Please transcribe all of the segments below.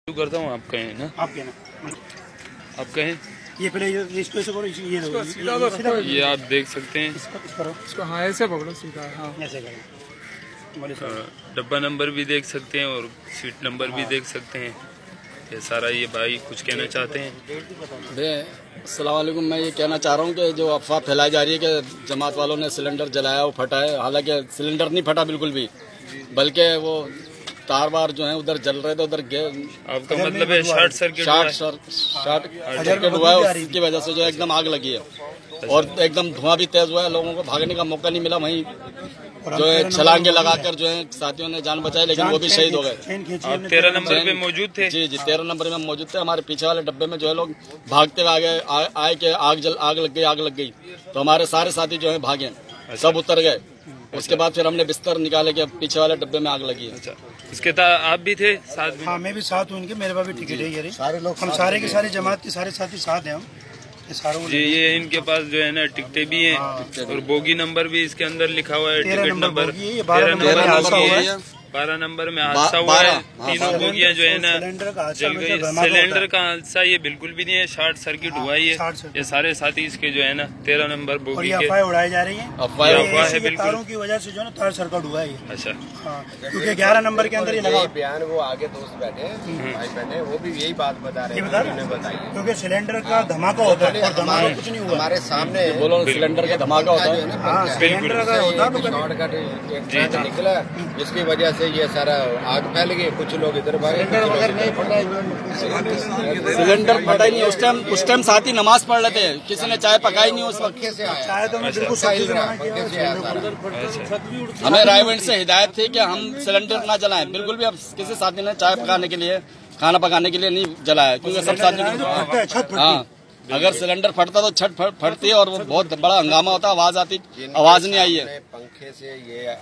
करता हूँ। आप कहें ना, आप कहना, आप कहें। ये पहले इसको ऐसे करो, ये आप देख सकते हैं। इसको हाँ ऐसे पकड़ो सीधा, हाँ ऐसे करो। डब्बा नंबर भी देख सकते हैं और सीट नंबर भी देख सकते हैं। ये सारा ये भाई कुछ कहना चाहते हैं। अस्सलाम वालेकुम। मैं ये कहना चाह रहा हूँ कि जो अफवाह फैलाई जा रही है कि जमात वालों ने सिलेंडर जलाया वो फटा है, हालांकि सिलेंडर नहीं फटा बिल्कुल भी, बल्कि वो तार बार जो है उधर जल रहे थे, उधर आपका मतलब है शॉर्ट सर्किट हुआ है, उसकी वजह से जो एकदम आग लगी है और एकदम धुआं भी तेज हुआ है। लोगों को भागने का मौका नहीं मिला, वहीं जो है छलांगे लगाकर जो है साथियों ने जान बचाई, लेकिन वो भी शहीद हो गए। आप 13 नंबर पे मौजूद थे? जी 13 नंबर में मौजूद थे। हमारे पीछे वाले डब्बे में जो है लोग भागते हुए आए कि आग लग गई, तो हमारे सारे साथी जो है भागे, सब उतर गए। उसके बाद फिर हमने बिस्तर निकाले कि पीछे वाले डब्बे में आग लगी है। अच्छा, इसके आप भी थे साथ में? हाँ मैं भी साथ हूँ इनके, मेरे पास भी टिकट है। ये सारे लोग, हम सारे के सारे जमात के सारे साथी साथ हैं हम जी। ये इनके पास जो है ना टिकटें भी हैं और बोगी नंबर भी इसके अंदर लिखा हुआ है। टिकट नंबर 13 नंबर 12 नंबर में हादसा हुआ है। तीनों बोगियां जो है ना जल गई। सिलेंडर का हादसा ये बिल्कुल भी नहीं है, शॉर्ट सर्किट हुआ ही है। ये सारे साथी इसके जो है ना 13 नंबर बोगी के अफवाह उड़ाई जा रही है। अफवाह है बिल्कुल, तारों की वजह से जो है ना तार सर्किट हुआ है। अच्छा हाँ, क्योंकि 11 नंबर के अंदर ये लगा बयान, वो आगे दोस्त बैठे भाई बहने, वो भी यही बात बता रहे हैं। क्योंकि सिलेंडर का धमाका होता है और धमाका कुछ नहीं हुआ हमारे सामने बोलो सिलेंडर का धमाका होता है, सिलेंडर का होता है शॉर्टकट निकला, जिसकी वजह से ये सारा आग फैल गई। कुछ लोग इधर भागे, सिलेंडर फटा ही नहीं। उस टाइम साथी नमाज पढ़ रहे थे, किसी ने चाय पकाई नहीं उस वक्त। चाय तो मैं बिल्कुल सही हमें रायगंज से हिदायत थी कि हम सिलेंडर ना जलाएं, बिल्कुल भी। अब किसी साथी ने चाय पकाने के लिए, खाना पकाने के लिए नहीं जलाया, क्योंकि सब साथी हाँ, अगर सिलेंडर फटता तो छत फटती है और वो बहुत बड़ा हंगामा होता, आवाज आती, आवाज नहीं आई है। पंखे से ये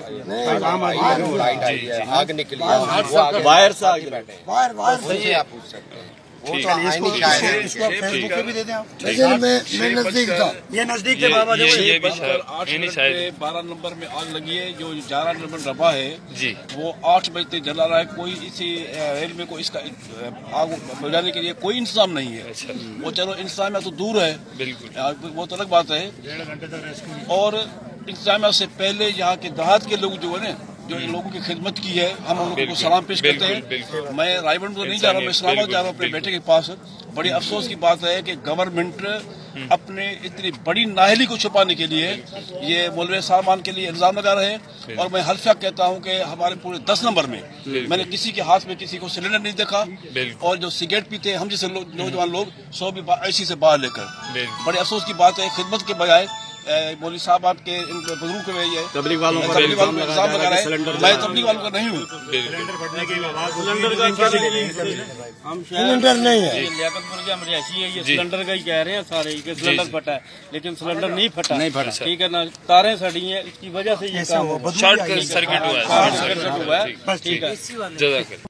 लाइट आई है, आग निकली है, वायर से आगे बैठे आप पूछ सकते हैं। इसको फेसबुक पे भी दे दें आप। मैं नजदीक था, ये नजदीक थे बाबा। ये भी शायद 12 नंबर में आग लगी है। जो 11 नंबर डब्बा है जी, वो 8 बजते जला रहा है। कोई इसी रेलवे को इसका आग बुझाने के लिए कोई इंतजाम नहीं है। अच्छा, वो चलो इंतजामिया तो दूर है, बिल्कुल वो तो अलग बात है। 1.5 घंटे तक रेस्क्यू, और इंतजामिया से पहले यहाँ के देहात के लोग जो है ना, जो इन लोगों की खिदमत की है, हम उन लोगों को सलाम पेश करते हैं। मैं रायगंज तो नहीं जा रहा हूँ, मैं इस्लामाबाद जा रहा हूँ अपने बेटे के पास। बड़ी अफसोस की बात है कि गवर्नमेंट अपने इतनी बड़ी नाअहली को छुपाने के लिए ये मौलवी सामान के लिए इल्जाम लगा रहे हैं। और मैं हल्फा कहता हूँ कि हमारे पूरे 10 नंबर में मैंने किसी के हाथ में किसी को सिलेंडर नहीं देखा, और जो सिगरेट पीते हम जैसे नौजवान लोग 100 भी ऐसी से बाहर लेकर। बड़ी अफसोस की बात है, खिदमत के बजाय मौलवी साहब आपके बुजुर्गों के ये तबलीग वालों का इल्जाम लगा रहा है। मैं तबलीग वालों का नहीं हूँ। सिलेंडर नहीं है, लियाकतपुर के हम रिहायशी है, ये सिलेंडर का ही कह रहे हैं सारे कि सिलेंडर फटा है, लेकिन सिलेंडर नहीं फटा। ठीक है ना, तारें सड़ी हैं, इसकी वजह से ये काम शॉर्ट सर्किट हुआ है। ठीक है।